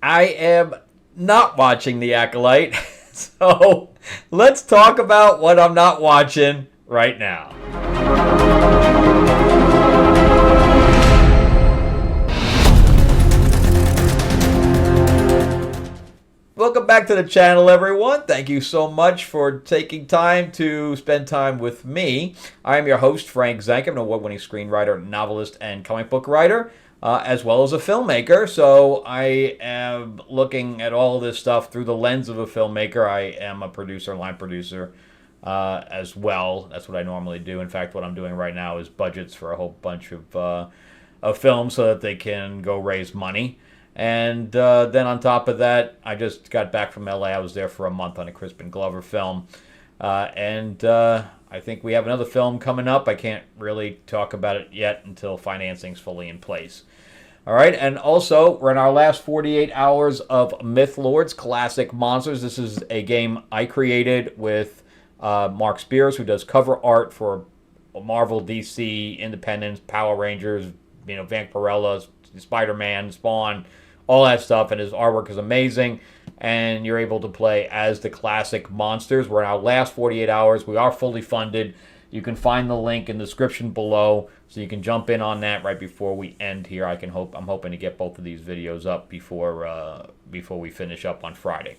I am not watching The Acolyte. So let's talk about what I'm not watching right now. Welcome back to the channel, everyone. Thank you so much for taking time to spend time with me. I am your host, Frank Zank. I'm an award-winning screenwriter, novelist, and comic book writer, as well as a filmmaker. So I am looking at all this stuff through the lens of a filmmaker. I am a producer, line producer, as well. That's what I normally do. In fact, what I'm doing right now is budgets for a whole bunch of films so that they can go raise money. And then on top of that, I just got back from LA. I was there for a month on a Crispin Glover film. And I think we have another film coming up. I can't really talk about it yet until financing's fully in place. All right, and also, we're in our last 48 hours of Mythlords Classic Monsters. This is a game I created with Mark Spears, who does cover art for Marvel, DC, Independence, Power Rangers, Vampirella, Spider-Man, Spawn, all that stuff, and his artwork is amazing, and you're able to play as the classic monsters. We're in our last 48 hours. We are fully funded. You can find the link in the description below, so you can jump in on that right before we end here. I'm hoping to get both of these videos up before we finish up on Friday.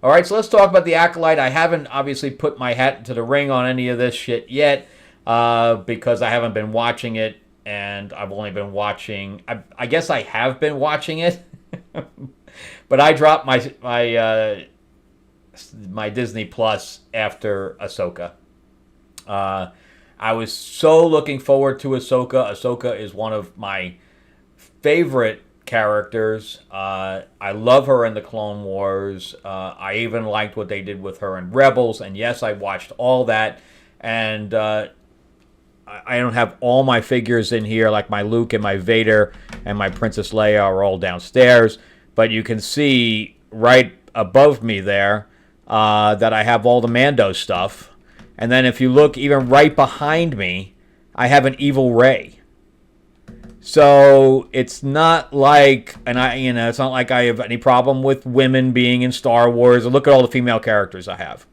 All right, so let's talk about The Acolyte. I haven't obviously put my hat into the ring on any of this shit yet, because I haven't been watching it. And I've only been watching. I guess I have been watching it, but I dropped my Disney Plus after Ahsoka. I was so looking forward to Ahsoka. Ahsoka is one of my favorite characters. I love her in the Clone Wars. I even liked what they did with her in Rebels. And yes, I watched all that. And I don't have all my figures in here, like my Luke and my Vader and my Princess Leia are all downstairs. But you can see right above me there that I have all the Mando stuff. And then if you look even right behind me, I have an Evil Rey. So it's not like, it's not like I have any problem with women being in Star Wars. Look at all the female characters I have.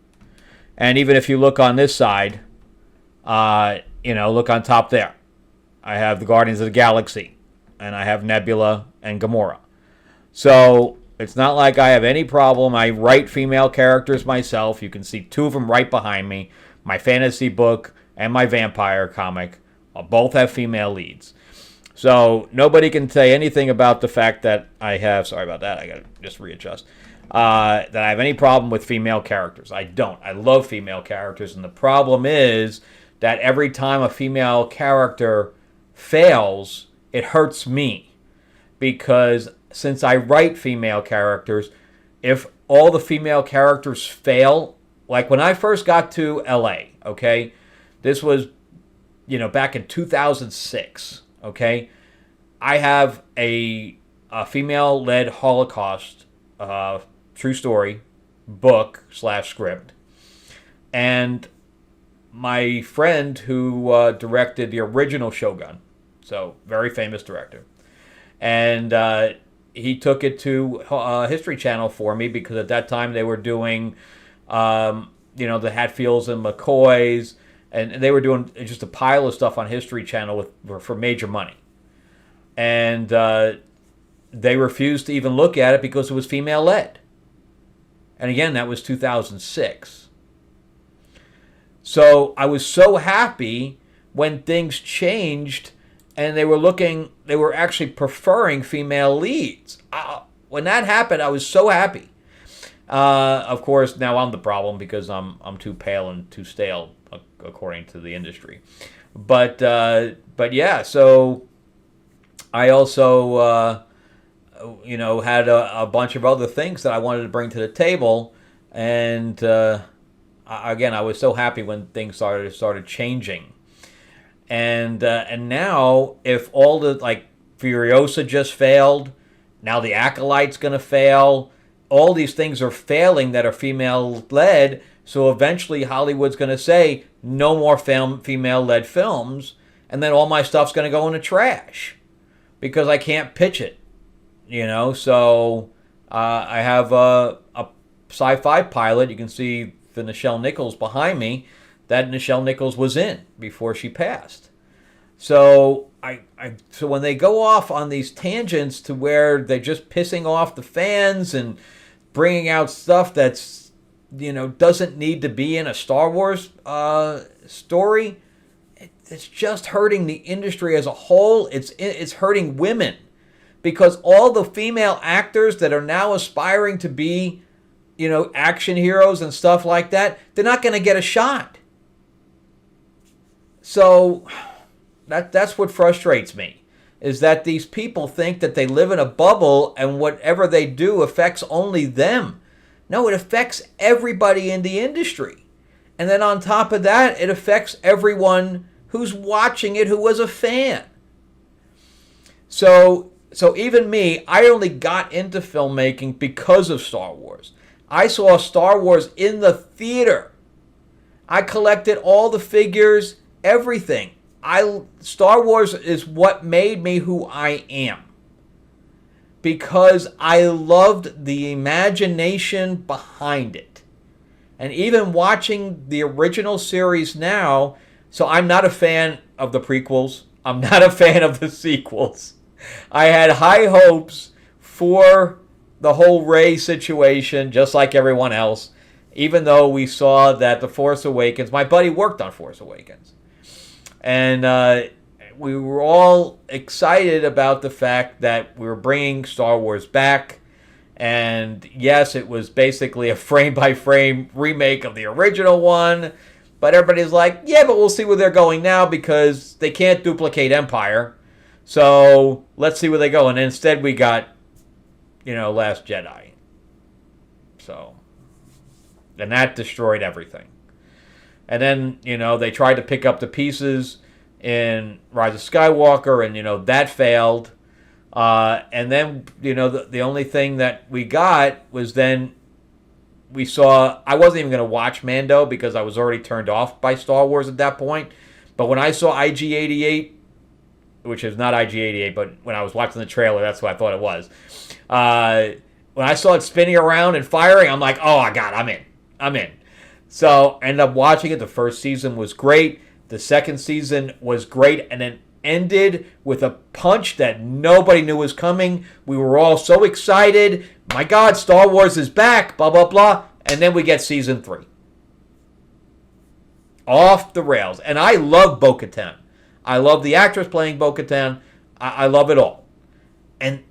And even if you look on this side, look on top there. I have the Guardians of the Galaxy, and I have Nebula and Gamora. So it's not like I have any problem. I write female characters myself. You can see two of them right behind me. My fantasy book and my vampire comic both have female leads. So nobody can say anything about the fact that I have, sorry about that, I got to just readjust, that I have any problem with female characters. I don't. I love female characters, and the problem is that every time a female character fails, it hurts me. Because since I write female characters, if all the female characters fail, like when I first got to LA, okay, this was, back in 2006, okay, I have a female-led Holocaust true story book / script, and my friend who directed the original Shogun, so very famous director, and he took it to History Channel for me because at that time they were doing, the Hatfields and McCoys, and they were doing just a pile of stuff on History Channel for major money, and they refused to even look at it because it was female-led, and again that was 2006. So I was so happy when things changed and they were actually preferring female leads. When that happened, I was so happy. Of course, now I'm the problem because I'm too pale and too stale, according to the industry. But yeah, so I also, had a bunch of other things that I wanted to bring to the table, and again, I was so happy when things started changing, and now if all the Furiosa just failed, now the Acolyte's gonna fail. All these things are failing that are female led. So eventually Hollywood's gonna say no more female led films, and then all my stuff's gonna go in the trash because I can't pitch it. So I have a sci-fi pilot. You can see the Nichelle Nichols behind me that Nichelle Nichols was in before she passed. So so when they go off on these tangents to where they're just pissing off the fans and bringing out stuff that's, doesn't need to be in a Star Wars story, it's just hurting the industry as a whole. It's hurting women, because all the female actors that are now aspiring to be, action heroes and stuff like that, they're not going to get a shot. So that's what frustrates me, is that these people think that they live in a bubble and whatever they do affects only them. No, it affects everybody in the industry. And then on top of that, it affects everyone who's watching it who was a fan. So even me, I only got into filmmaking because of Star Wars. I saw Star Wars in the theater. I collected all the figures, everything. Star Wars is what made me who I am, because I loved the imagination behind it. And even watching the original series now, so I'm not a fan of the prequels. I'm not a fan of the sequels. I had high hopes for the whole Rey situation, just like everyone else, even though we saw that The Force Awakens, my buddy worked on Force Awakens. And we were all excited about the fact that we were bringing Star Wars back. And yes, it was basically a frame-by-frame remake of the original one. But everybody's like, yeah, but we'll see where they're going now, because they can't duplicate Empire. So let's see where they go. And instead we got, Last Jedi. So, and that destroyed everything. And then, they tried to pick up the pieces in Rise of Skywalker, and, that failed. And then, the only thing that we got was then we saw, I wasn't even going to watch Mando because I was already turned off by Star Wars at that point. But when I saw IG-88, which is not IG-88, but when I was watching the trailer, that's what I thought it was. When I saw it spinning around and firing, I'm like, oh, my God, I'm in. So I ended up watching it. The first season was great. The second season was great, and then ended with a punch that nobody knew was coming. We were all so excited. My God, Star Wars is back, blah, blah, blah. And then we get season 3. Off the rails. And I love Bo-Katan. I love the actress playing Bo-Katan. I love it all. And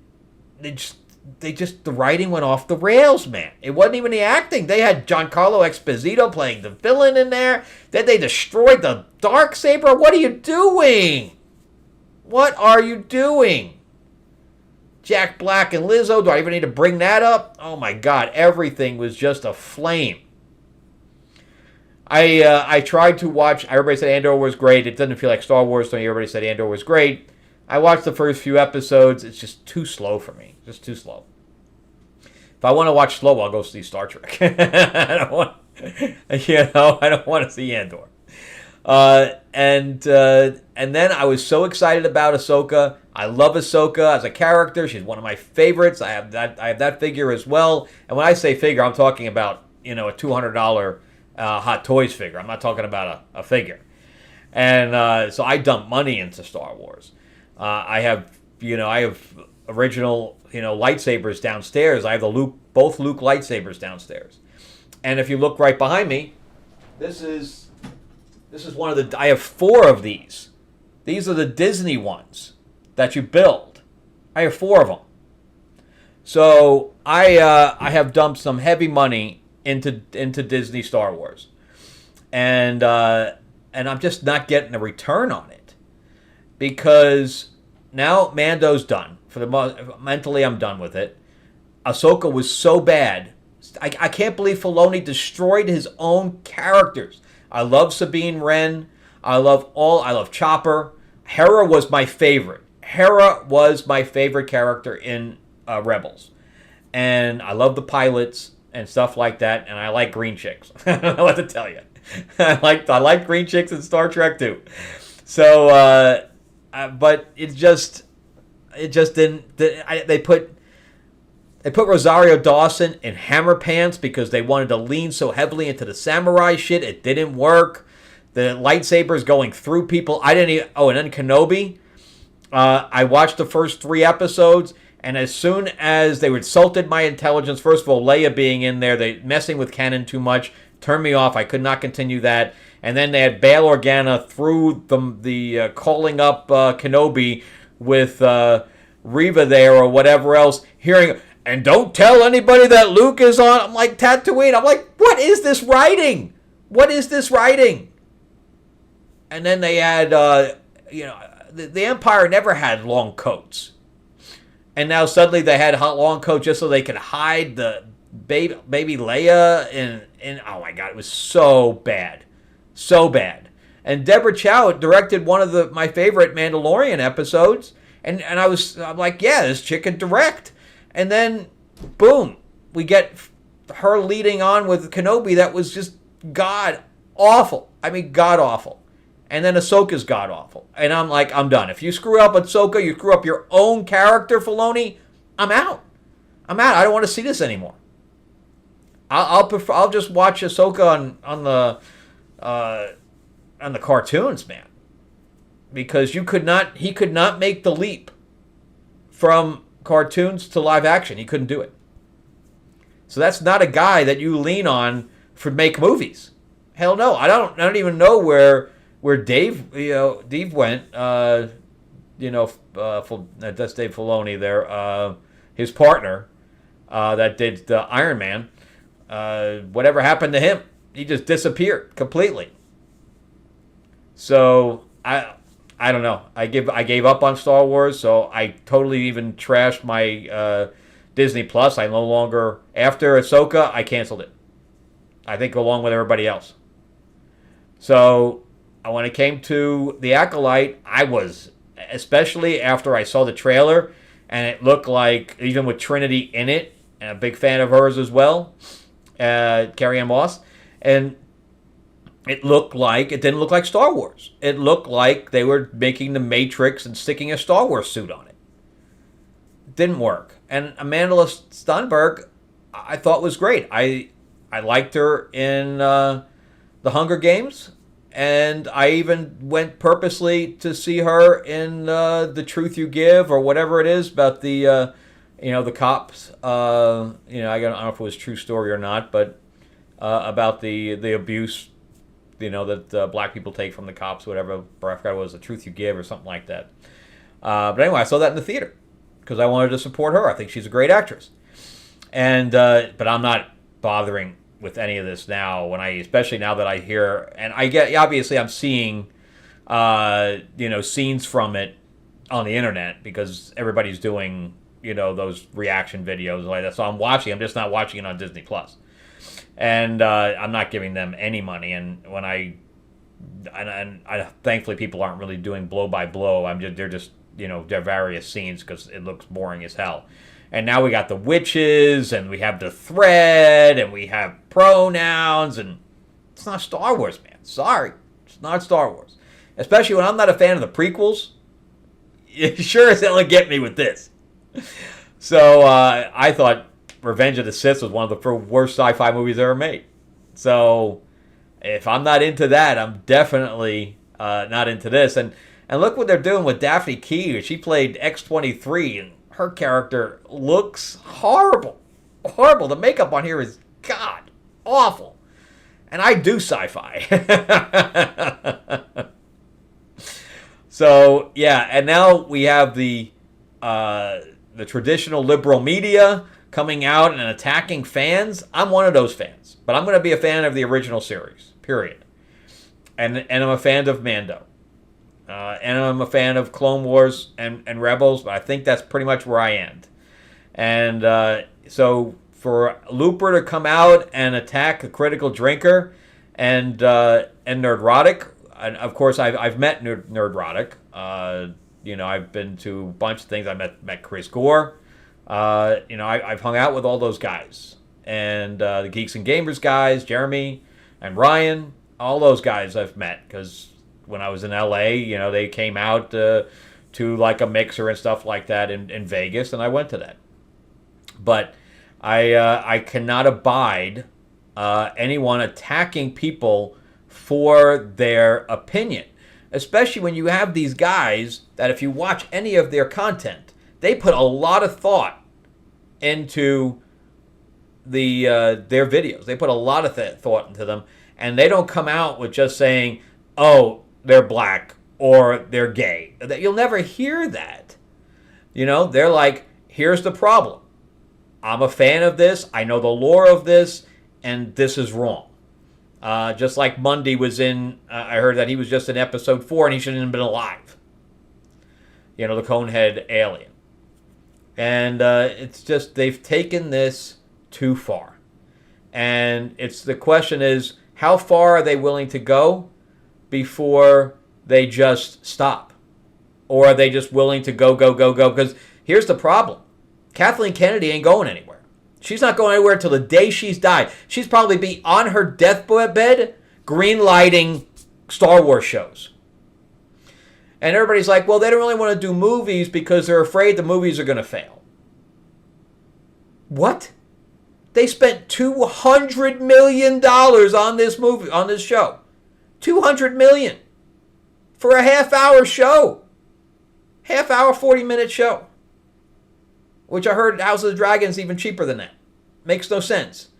the writing went off the rails, man. It wasn't even the acting. They had Giancarlo Esposito playing the villain in there. Then they destroyed the Darksaber. What are you doing? What are you doing? Jack Black and Lizzo. Do I even need to bring that up? Oh my God. Everything was just a flame. I tried to watch. Everybody said Andor was great. It doesn't feel like Star Wars to me. Everybody said Andor was great. I watched the first few episodes. It's just too slow for me. Just too slow. If I want to watch slow, I'll go see Star Trek. I don't want to see Andor. And then I was so excited about Ahsoka. I love Ahsoka as a character. She's one of my favorites. I have that figure as well. And when I say figure, I'm talking about a $200 Hot Toys figure. I'm not talking about a figure. And so I dumped money into Star Wars. I have original, lightsabers downstairs. I have both Luke lightsabers downstairs. And if you look right behind me, this is one of I have 4 of these. These are the Disney ones that you build. I have 4 of them. So I have dumped some heavy money into Disney Star Wars. And I'm just not getting a return on it. Because now Mando's done. Mentally, I'm done with it. Ahsoka was so bad. I can't believe Filoni destroyed his own characters. I love Sabine Wren. I love Chopper. Hera was my favorite. Hera was my favorite character in Rebels. And I love the pilots and stuff like that. And I like green chicks. I don't know what to tell you. I like green chicks in Star Trek too. So, but it just didn't. They put They put Rosario Dawson in hammer pants because they wanted to lean so heavily into the samurai shit. It didn't work. The lightsabers going through people. I didn't even... Oh, and then Kenobi. I watched the first 3 episodes, and as soon as they insulted my intelligence, first of all, Leia being in there, they messing with canon too much, turned me off. I could not continue that. And then they had Bail Organa through the calling up Kenobi with Reva there or whatever else, hearing... And don't tell anybody that Luke is on. I'm like, Tatooine. I'm like, what is this writing? What is this writing? And then they had, the Empire never had long coats. And now suddenly they had long coats just so they could hide the baby Leia. And oh my God, it was so bad. So bad. And Deborah Chow directed one of my favorite Mandalorian episodes. And I'm like, yeah, this chick can direct. And then, boom, we get her leading on with Kenobi that was just god-awful. I mean, god-awful. And then Ahsoka's god-awful. And I'm like, I'm done. If you screw up Ahsoka, you screw up your own character, Filoni, I'm out. I'm out. I don't want to see this anymore. I'll just watch Ahsoka on the cartoons, man. Because he could not make the leap from cartoons to live action. He couldn't do it. So that's not a guy that you lean on for make movies. Hell no. I don't even know where Dave went. That's Dave Filoni there. His partner that did the Iron Man. Whatever happened to him? He just disappeared completely. So I don't know. I gave up on Star Wars, so I totally even trashed my Disney Plus. I no longer, after Ahsoka, I canceled it. I think along with everybody else. So when it came to The Acolyte, I was, especially after I saw the trailer, and it looked like, even with Trinity in it, and a big fan of hers as well, Carrie-Anne Moss, and it didn't look like Star Wars. It looked like they were making the Matrix and sticking a Star Wars suit on it. It didn't work. And Amanda Stenberg, I thought was great. I liked her in The Hunger Games, and I even went purposely to see her in The Truth You Give, or whatever it is about the cops. I don't know if it was a true story or not, but about the abuse that black people take from the cops, whatever. I forgot it was The Truth You Give or something like that. But anyway, I saw that in the theater because I wanted to support her. I think she's a great actress. And but I'm not bothering with any of this now. Especially now that I hear, and I get, obviously I'm seeing, scenes from it on the internet because everybody's doing, those reaction videos like that. So I'm just not watching it on Disney Plus. And I'm not giving them any money. And when I thankfully people aren't really doing blow by blow. They're just they're various scenes because it looks boring as hell. And now we got the witches, and we have the thread, and we have pronouns, and it's not Star Wars, man. Sorry, it's not Star Wars. Especially when I'm not a fan of the prequels. You sure as hell get me with this. So I thought Revenge of the Sith was one of the worst sci-fi movies ever made. So if I'm not into that, I'm definitely not into this. And look what they're doing with Daphne Keir. She played X-23, and her character looks horrible. Horrible. The makeup on here is, God, awful. And I do sci-fi. So, yeah, and now we have the traditional liberal media coming out and attacking fans. I'm one of those fans. But I'm going to be a fan of the original series, period. And I'm a fan of Mando. And I'm a fan of Clone Wars and Rebels, but I think that's pretty much where I end. And so for Looper to come out and attack a critical drinker and Nerdrotic, and of course I've met Nerdrotic. I've been to a bunch of things. I met Chris Gore. I've hung out with all those guys. And the Geeks and Gamers guys, Jeremy and Ryan, all those guys I've met because when I was in LA, they came out to like a mixer and stuff like that in Vegas, and I went to that. But I cannot abide anyone attacking people for their opinion, especially when you have these guys that if you watch any of their content, they put a lot of thought into their videos. They put a lot of thought into them, and they don't come out with just saying, "Oh, they're black" or "they're gay." You'll never hear that. They're like, "Here's the problem. I'm a fan of this. I know the lore of this, and this is wrong." Just like Mundy was in, I heard that he was just in episode 4, and he shouldn't have been alive. The Conehead alien. And it's just, they've taken this too far. And the question is, how far are they willing to go before they just stop? Or are they just willing to go? Because here's the problem. Kathleen Kennedy ain't going anywhere. She's not going anywhere until the day she's died. She's probably be on her deathbed green-lighting Star Wars shows. And everybody's like, well, they don't really want to do movies because they're afraid the movies are going to fail. What? They spent $200 million on this movie, on this show. $200 million for a half-hour show. Half-hour, 40-minute show. Which I heard House of the Dragon is even cheaper than that. Makes no sense.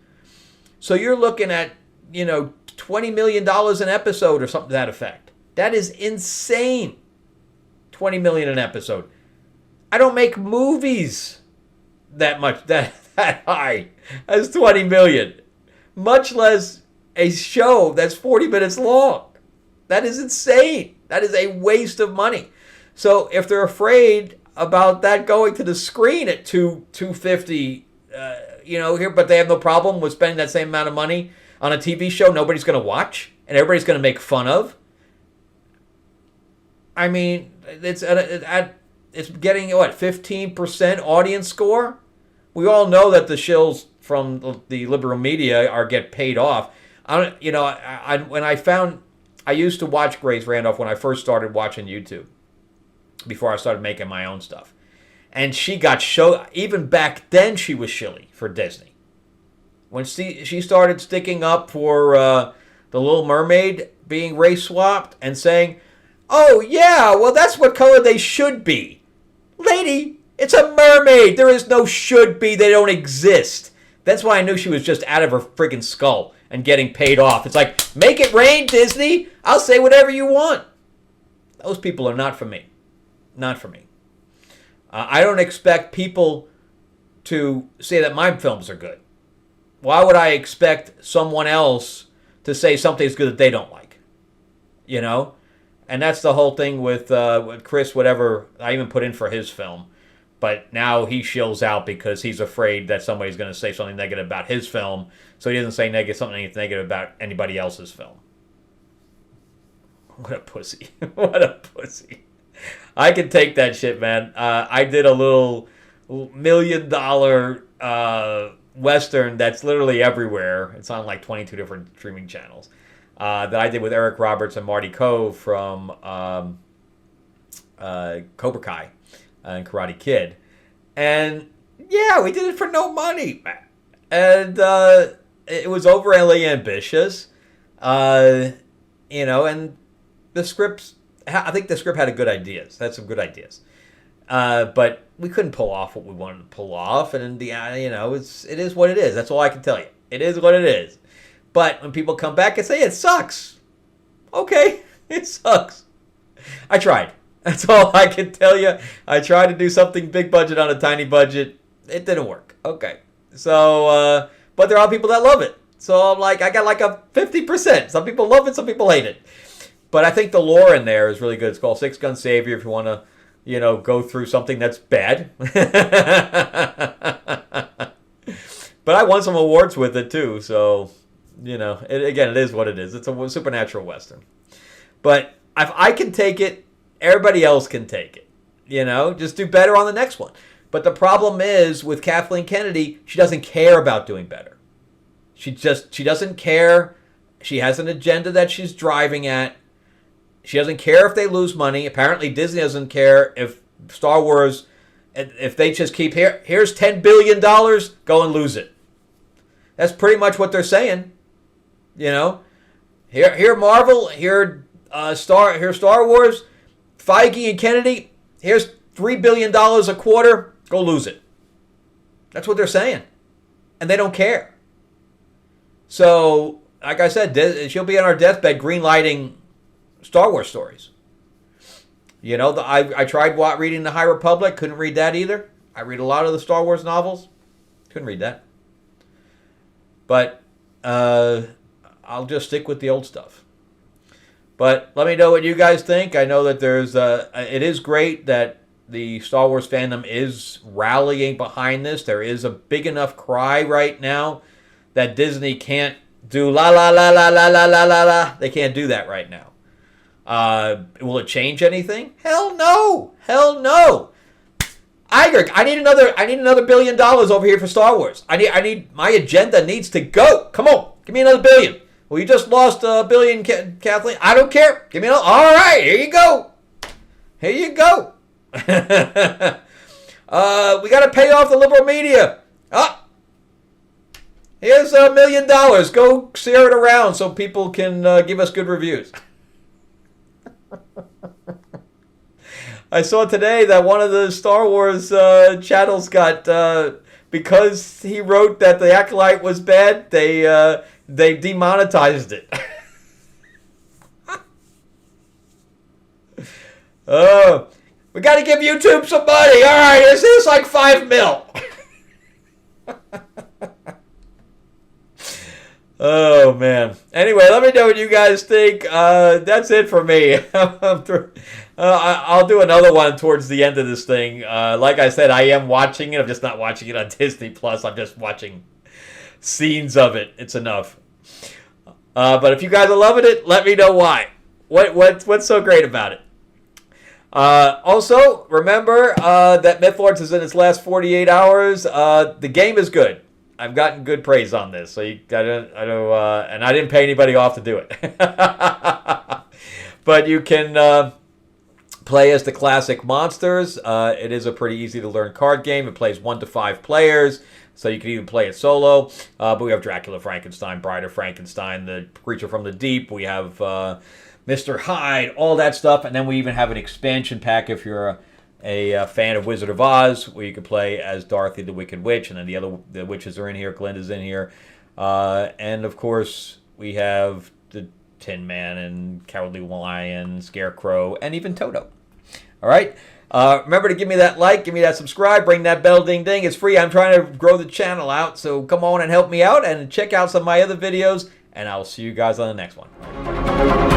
So you're looking at, $20 million an episode or something to that effect. That is insane. $20 million an episode. I don't make movies that much, that high as $20 million. Much less a show that's 40 minutes long. That is insane. That is a waste of money. So if they're afraid about that going to the screen at $250, here, but they have no problem with spending that same amount of money on a TV show nobody's going to watch and everybody's going to make fun of. I mean, it's getting 15% audience score. We all know that the shills from the liberal media get paid off. I used to watch Grace Randolph when I first started watching YouTube, before I started making my own stuff. And she got even back then she was shilly for Disney. When she started sticking up for the Little Mermaid being race swapped and saying, "Oh yeah, well that's what color they should be." Lady, it's a mermaid. There is no should be. They don't exist. That's why I knew she was just out of her friggin' skull and getting paid off. It's like, make it rain, Disney. I'll say whatever you want. Those people are not for me. Not for me. I don't expect people to say that my films are good. Why would I expect someone else to say something's good that they don't like? And that's the whole thing with Chris, whatever I even put in for his film. But now he shills out because he's afraid that somebody's going to say something negative about his film. So he doesn't say something negative about anybody else's film. What a pussy. What a pussy. I can take that shit, man. I did a little $1 million Western that's literally everywhere. It's on like 22 different streaming channels. That I did with Eric Roberts and Marty Cove from Cobra Kai and Karate Kid. And yeah, we did it for no money, man. And it was overly ambitious. And the scripts, I think the script had good ideas. Had some good ideas. But we couldn't pull off what we wanted to pull off. And in the it is what it is. That's all I can tell you. It is what it is. But when people come back and say, it sucks. Okay, it sucks. I tried. That's all I can tell you. I tried to do something big budget on a tiny budget. It didn't work. Okay. So, but there are people that love it. So I'm like, I got like a 50%. Some people love it, some people hate it. But I think the lore in there is really good. It's called Six Gun Savior if you want to, go through something that's bad. But I won some awards with it too. So, it is what it is. It's a supernatural Western. But if I can take it, everybody else can take it. Just do better on the next one. But the problem is with Kathleen Kennedy, she doesn't care about doing better. She doesn't care. She has an agenda that she's driving at. She doesn't care if they lose money. Apparently Disney doesn't care if Star Wars If they just keep here's $10 billion, go and lose it. That's pretty much what they're saying. You know, here Marvel, here Star Wars, Feige and Kennedy. Here's $3 billion a quarter. Go lose it. That's what they're saying, and they don't care. So, like I said, she'll be on our deathbed greenlighting Star Wars stories. You know, I tried reading The High Republic. Couldn't read that either. I read a lot of the Star Wars novels. Couldn't read that. But I'll just stick with the old stuff. But let me know what you guys think. I know that it is great that the Star Wars fandom is rallying behind this. There is a big enough cry right now that Disney can't do la la la la la la la la la. They can't do that right now. Will it change anything? Hell no. Hell no. Iger, I need another $1 billion over here for Star Wars. My agenda needs to go. Come on, give me another $1 billion. Well, you just lost $1 billion, Kathleen. I don't care. Give me another. All right, here you go. Here you go. We got to pay off the liberal media. Here's $1 million. Go share it around so people can give us good reviews. I saw today that one of the Star Wars channels got, because he wrote that the Acolyte was bad, they demonetized it. Oh, we got to give YouTube some money. All right, this is like $5 million. Oh, man. Anyway, let me know what you guys think. That's it for me. I'll do another one towards the end of this thing. Like I said, I am watching it. I'm just not watching it on Disney+. I'm just watching scenes of it. It's enough. But if you guys are loving it, let me know why. What's so great about it? Also, remember that Mythlords is in its last 48 hours. The game is good. I've gotten good praise on this, so and I didn't pay anybody off to do it. But you can play as the classic monsters. It is a pretty easy to learn card game. It plays 1 to 5 players, so you can even play it solo. But we have Dracula Frankenstein, Bride of Frankenstein, the Creature from the Deep. We have Mr. Hyde, all that stuff, and then we even have an expansion pack if you're a fan of Wizard of Oz, where you can play as Dorothy the Wicked Witch, and then the witches are in here. Glinda's in here, and of course we have the Tin Man and Cowardly Lion, Scarecrow, and even Toto. All right. Remember to give me that like, give me that subscribe, ring that bell, ding ding. It's free. I'm trying to grow the channel out, so come on and help me out and check out some of my other videos. And I'll see you guys on the next one.